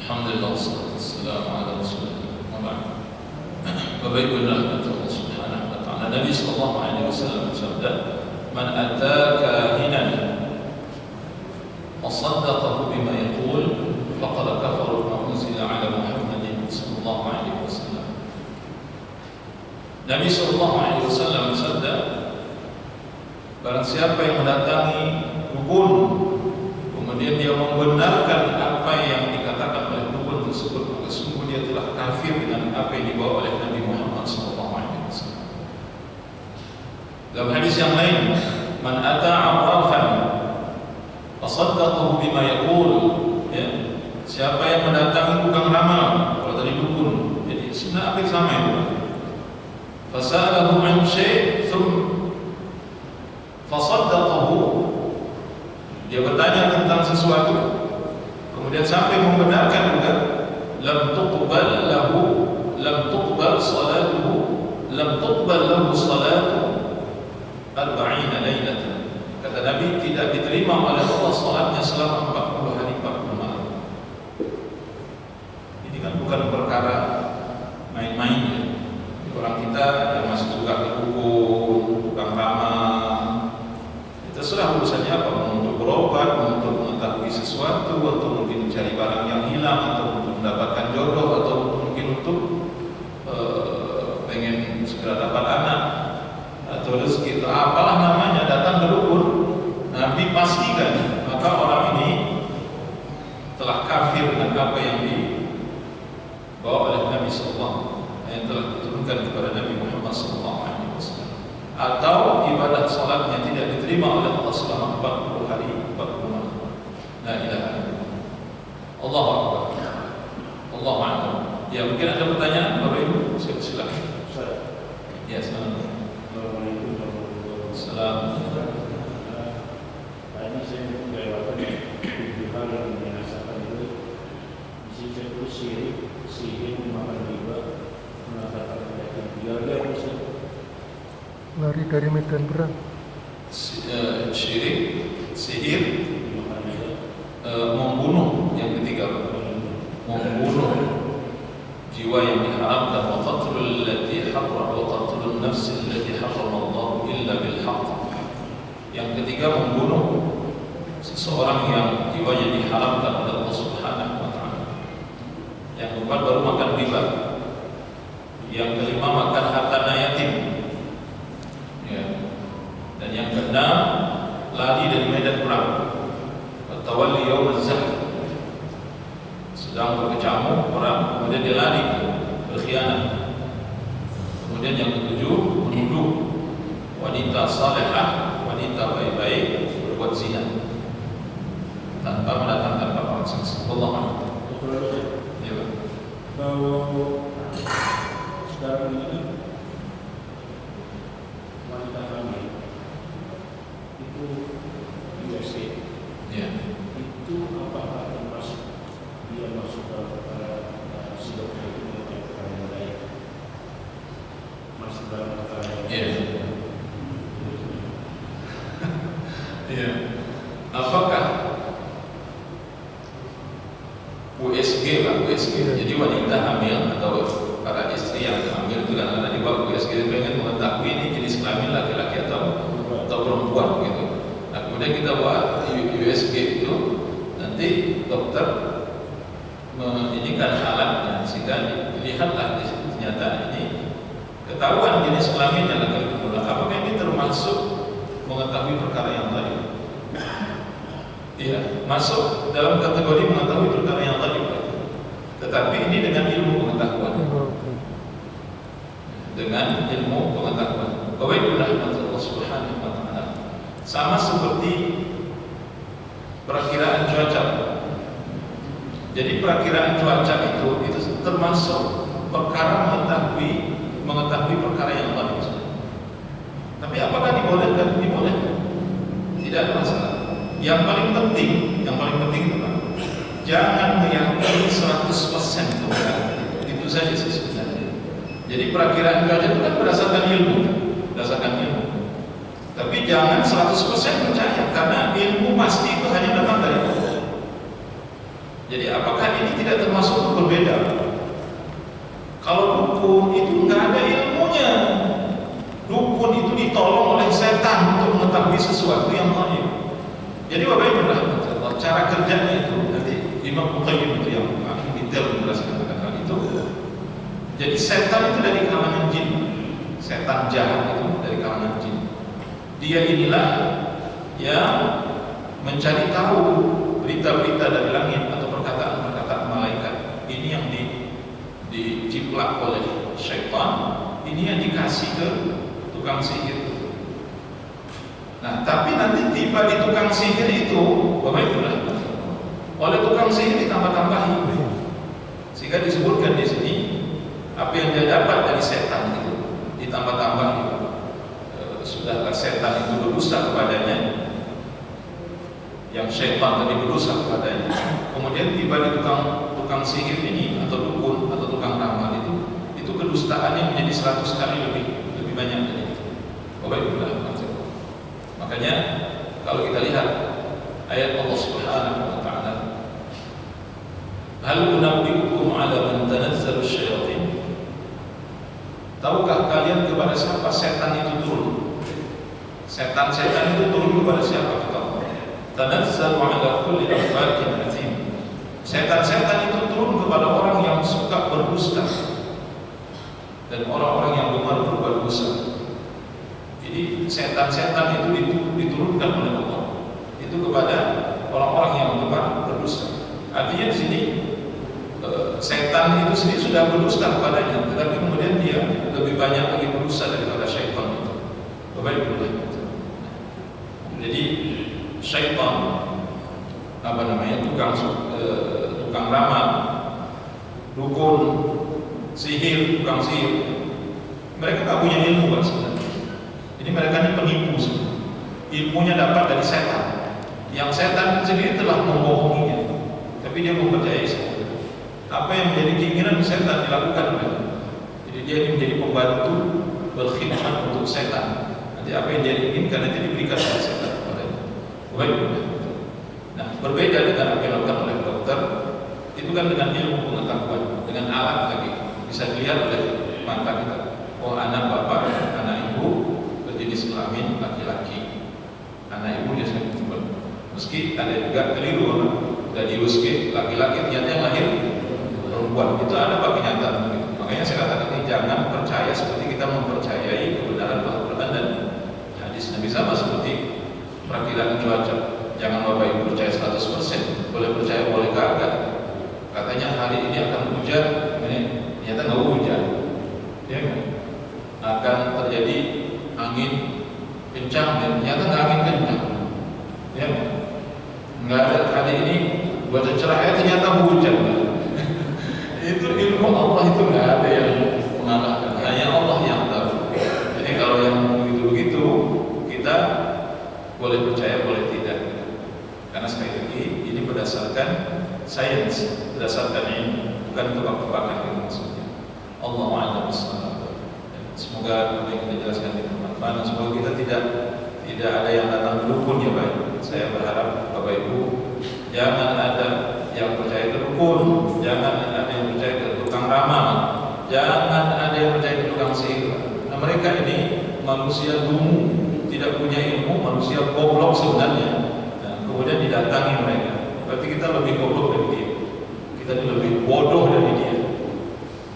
Alhamdulillah wassalatu wassalamu ala Rasulillah. Bapak Ibu rahmati Allah Subhanahu wa taala. Nabi sallallahu alaihi wasallam bersabda, "Man ata kahinan wa saddaqahu bima yaqul faqad kafara bima unzila ala Muhammadin sallallahu alaihi wasallam." Nabi sallallahu alaihi wasallam bersabda, barang siapa yang mendatangi dukun kemudian dia membenarkan apa yang dikatakan oleh dukun tersebut, maka sungguh dia telah kafir dengan apa yang dibawa oleh Nabi Muhammad SAW. Dalam hadis yang lain, man ata arrafan fasaddaqahu bima yaqul, ya, siapa yang mendatangi tukang ramal, kalau tadi dukun, jadi sudah hampir sama itu. Fasalahu an syai' fasaddaqahu, dia bertanya tentang sesuatu kemudian sampai membenarkan juga, lam tuqbal lahu salatu 40 lailatan. Kata Nabi, tidak diterima oleh Allah salatnya selama 40 hari 40 malam. Ini kan bukan perkara main-main ya. Orang kita yang masih suka ke dukun, tukang ramal, terserah urusannya apa, untuk berobat, untuk mengetahui sesuatu, atau mungkin mencari barang yang hilang, atau untuk mendapatkan jodoh, atau mungkin untuk pengen segera dapat anak, atau rezeki, atau apalah namanya, datang ke dukun. Nabi pastikan maka orang ini telah kafir dengan apa yang dibawa oleh Nabi SAW, yang telah diturunkan kepada Nabi Muhammad SAW, atau ibadah salatnya tidak diterima oleh Allah selama 40 hari 40 malam. La ilaha illallah. Allahu akbar. Allahu akbar. Ya, mungkin ada pertanyaan Bapak Ibu, silakan. Ya, assalamualaikum warahmatullahi wabarakatuh. Tadi saya melewati hal yang dirasakan itu, sisi itu sihir memakan riba, mengatakan mereka biar lari dari medan perang. Syirik, sihir, membunuh, yang ketiga membunuh jiwa yang diharamkan, wa qatlul lati harram, wa qatlun nafs allati harrama Allah illa bil haqq. Yang ketiga membunuh seseorang yang jiwanya diharamkan oleh Allah Subhanahu wa taala. Yang keempat baru makan riba. Yang kelima makan harta yatim. Ya. Dan yang keenam lari dari medan perang, tawalli yaum az-zahf, sedang berkecamuk perang kemudian dia lari, berkhianat. Kemudian yang ketujuh menuduh wanita salehah, wanita baik-baik berbuat zina tanpa mendatangkan paparan saksi. Wallahu a'lam. Ya, kalau sekarang ini wanita hamil itu USG, ya. itu apakah termasuk dia masuk dalam perkara si dokter itu mengenai perkara yang lain, masuk dalam perkara yang lain? Ya. Apakah USG lah, USG. Jadi wanita hamil atau para istri yang hamil itu kan ada di bawah USG, pengen mengetahui ini jenis kelamin laki-laki atau perempuan gitu. Nah, kemudian kita buat USG itu, nanti dokter menjadikan alatnya sehingga dilihatlah di situ ternyata ini ketahuan jenis kelaminnya laki-laki perempuan. Apakah ini termasuk mengetahui perkara yang lain? Iya, masuk dalam kategori mengetahui perkara yang lain. Tetapi ini dengan ilmu pengetahuan. Dengan ilmu pengetahuan. Bapak Ibu rahmatullah subhanahu wa ta'ala. Sama seperti perakiraan cuaca. Jadi perakiraan cuaca itu termasuk perkara mengetahui perkara yang lain. Tapi apakah dibolehkan? Dibolehkan. Tidak ada masalah. Yang paling penting itu Pak, jangan meyakini 100% kebenaran. Itu saja sebenarnya. Jadi perakiraan cuaca itu kan berdasarkan ilmu. Tapi jangan 100% percaya, karena ilmu pasti itu hanya datang dari Allah. Jadi apakah ini tidak termasuk berbeda? Kalau dukun itu nggak ada ilmunya. Dukun itu ditolong oleh setan untuk mengetahui sesuatu yang gaib. Jadi Bapak Ibu rahmatullah, cara kerjanya itu nanti Imam Qayyim itu yang paling detail menjelaskan tentang hal itu. Jadi setan itu dari kalangan jin. Setan jahat itu dari kalangan jin. Dia inilah yang mencari tahu berita-berita dari langit atau perkataan-perkataan malaikat. Ini yang diciplak oleh syaitan. Ini yang dikasih ke tukang sihir. Nah, tapi nanti tiba di tukang sihir itu, Bapak Ibu, oleh tukang sihir ditambah-tambahi, sehingga disebutkan di sini apa yang dia dapat dari setan itu ditambah-tambahi. Sudahlah setan itu berusaha kepadanya, yang syaitan tadi berusaha kepadanya. Kemudian tiba di tukang sihir ini atau dukun atau tukang ramal itu kedustaannya menjadi 100 kali lebih banyak dari itu. Bapak Ibu, makanya kalau kita lihat ayat Allah Subhanahu wa taala, hal unabbiukum ala man tanazzalu syayatin, tahukah kalian kepada siapa setan itu turun? Setan-setan itu turun kepada siapa? Kata Allah, tanazzalu ala kulli affakin athim. Setan-setan itu turun kepada orang yang suka berdusta dan orang-orang yang gemar berbuat dosa. Jadi setan-setan itu diturunkan oleh Allah itu kepada orang-orang yang gemar berdusta. Artinya di sini setan itu sendiri sudah berdusta kepadanya, tetapi kemudian dia lebih banyak lagi berdusta daripada syaitan itu. Bapak Ibu, jadi syaitan tukang ramal, dukun, sihir, tukang sihir, mereka tak punya ilmu kan sebenarnya. Jadi mereka ini penipu sebenarnya. Ilmunya dapat dari setan. Yang setan sendiri telah membohonginya, tapi dia mempercayai setan. Apa yang menjadi keinginan setan dilakukan olehnya. Jadi dia ini menjadi pembantu berkhidmat untuk setan. Nanti apa yang dia inginkan nanti diberikan oleh setan kepadanya. Baik. Nah, berbeda dengan apa yang dilakukan oleh dokter, itu kan dengan ilmu pengetahuan, dengan alat lagi bisa dilihat oleh mata kita. Oh, anak bapak, anak ibu berjenis kelamin laki-laki, anak ibu dia sudah perempuan. Meski ada juga keliru, sudah di USG laki-laki ternyata yang lahir perempuan. Itu ada pak kenyataan begitu. Makanya saya katakan ini jangan percaya seperti kita mempercayai kebenaran Al-Quran dan hadis Nabi, sama seperti perakilan cuaca. Jangan bapak ibu percaya 100%, boleh percaya boleh kagak. Katanya hari ini akan hujan, ini ternyata nggak hujan. Ya, akan terjadi angin kencang, dan ternyata nggak angin kencang. Ya, nggak ada kali ini buat cerah, ternyata hujan. Itu ilmu Allah, itu nggak ada yang mengalahkan, hanya Allah yang tahu. Jadi kalau yang begitu-begitu kita boleh percaya boleh tidak, karena sekali lagi ini berdasarkan sains, berdasarkan ilmu, bukan tebak-tebakan yang maksudnya. Allah a'lam bishawab. Semoga apa yang kita jelaskan bermanfaat. Semoga kita tidak ada yang datang dukun ya Pak. Saya berharap Bapak Ibu jangan ada yang percaya ke dukun, jangan ada yang percaya ke tukang ramal, jangan ada yang percaya ke tukang sihir. Nah, mereka ini manusia dungu, tidak punya ilmu, manusia goblok sebenarnya. Nah, kemudian didatangi mereka. Berarti kita lebih goblok dari dia, kita lebih bodoh dari dia,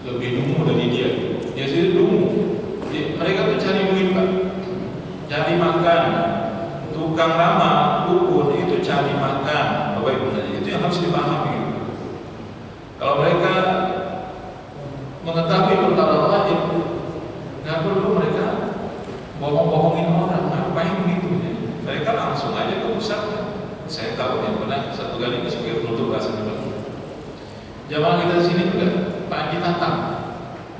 lebih dungu dari dia. Dia sendiri dungu. Mereka tuh cari duit Pak, cari makan. Tukang ramal, dukun itu cari makan. Bapak Ibu, itu yang harus dipahami. Kalau mereka mengetahui perkara lain, nggak perlu mereka bohong-bohongin orang. Ngapain begitu? Mereka langsung aja ke pusatnya. Saya tahu yang pernah satu kali sebagai penutup bahasa Indonesia. Jamaah kita di sini juga Pak Haji Tatang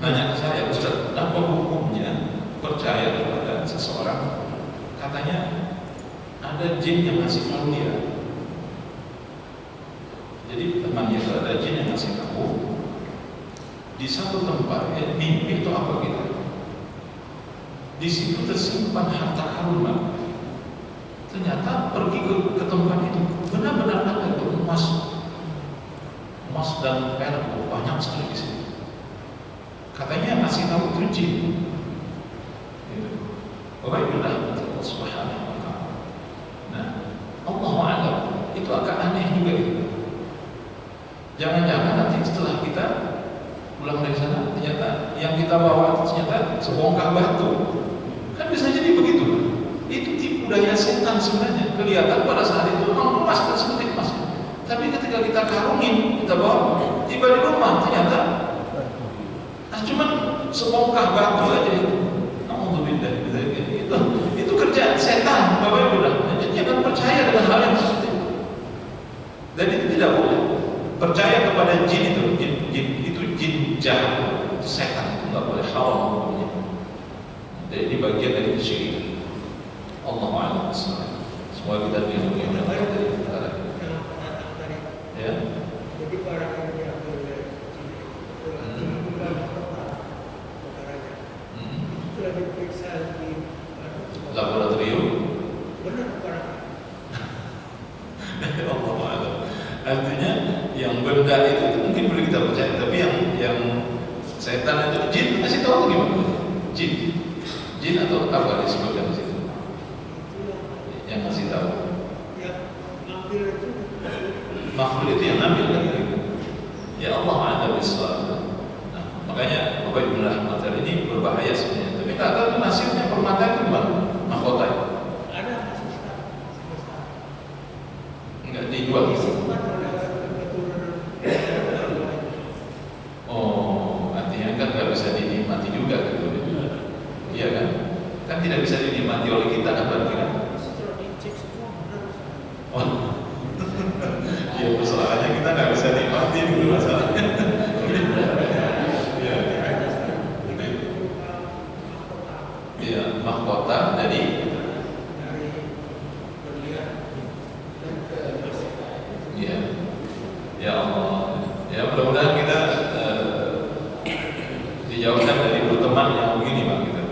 nanya ke saya, Ustaz, apa hukumnya percaya kepada seseorang? Katanya ada jin yang ngasih tahu dia. Jadi temannya itu ada jin yang ngasih tahu di satu tempat, mimpi itu apa gitu. Di situ tersimpan harta karun. Ternyata pergi ke tempat itu benar-benar ada itu emas emas dan perak banyak sekali di sini. Katanya ngasih tahu itu jin. Bapak Ibu Allah Subhanahu wa Ta'ala. Nah, Allahu a'lam, itu agak aneh juga itu. Jangan-jangan nanti setelah kita pulang dari sana, ternyata yang kita bawa ternyata sebongkah batu. Kan bisa jadi begitu. Itu tipu daya setan sebenarnya. Kelihatan pada saat itu memang emas dan seperti emas. Tapi ketika kita karungin, kita bawa, tiba di rumah ternyata cuman sebongkah batu aja itu. Alhamdulillah, itu kerjaan setan, Bapak Ibu. Jadi jangan percaya dengan hal yang seperti itu. Dan itu tidak boleh percaya kepada jin itu jin jahat, setan, itu nggak boleh, haram. Jadi ini bagian dari kesyirikan. Allahu a'lam bishawab. Semua kita dilindungi oleh Allah dari perkara. Ya. Jadi barang yang diambil dari sini itu sudah diperiksa di laboratorium. Benar barang. Allahu a'lam. Artinya yang benda itu mungkin boleh kita percaya, tapi yang setan itu jin, kasih tahu gimana? Jin atau apa disebutkan di situ? Yang kasih tahu. Yang ngambil itu Makhluk itu yang ngambil kan? Ya Allah ada bisawab. Nah, makanya Bapak Ibu rahmatan ini berbahaya sebenarnya. Tapi tak tahu nasibnya permata itu gimana? Mahkota itu ada masih sekarang. enggak dijual. Oh, artinya kan nggak bisa dinikmati juga gitu. Iya kan? Kan tidak bisa dinikmati oleh kita kan berarti kan? Oh, iya persoalannya kita nggak bisa nikmati itu masalahnya. Iya, mahkota jadi iya. Ya Allah. Ya mudah-mudahan kita dijauhkan dari berteman yang begini Pak gitu.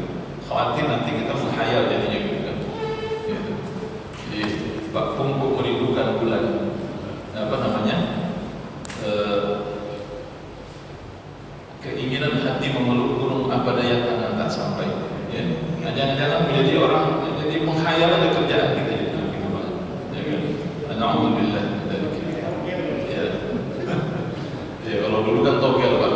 Khawatir nanti kita menghayal jadinya gitu kan. Gitu. Jadi Pak Pungku merindukan bulan apa namanya keinginan hati memeluk gunung apa daya tangan tak sampai. Ya. Nah, jangan-jangan menjadi orang jadi menghayal ada kerjaan kita gitu Pak. Ya kan. Alhamdulillah dari kita. Ya. Ya kalau dulu kan togel Pak.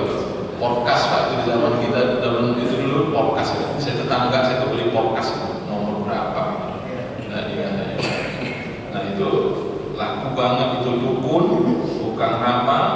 Podcast Pak itu di zaman kita zaman itu dulu podcast ya. Saya tetangga saya tuh beli podcast nomor berapa nah itu laku banget itu dukun tukang ramal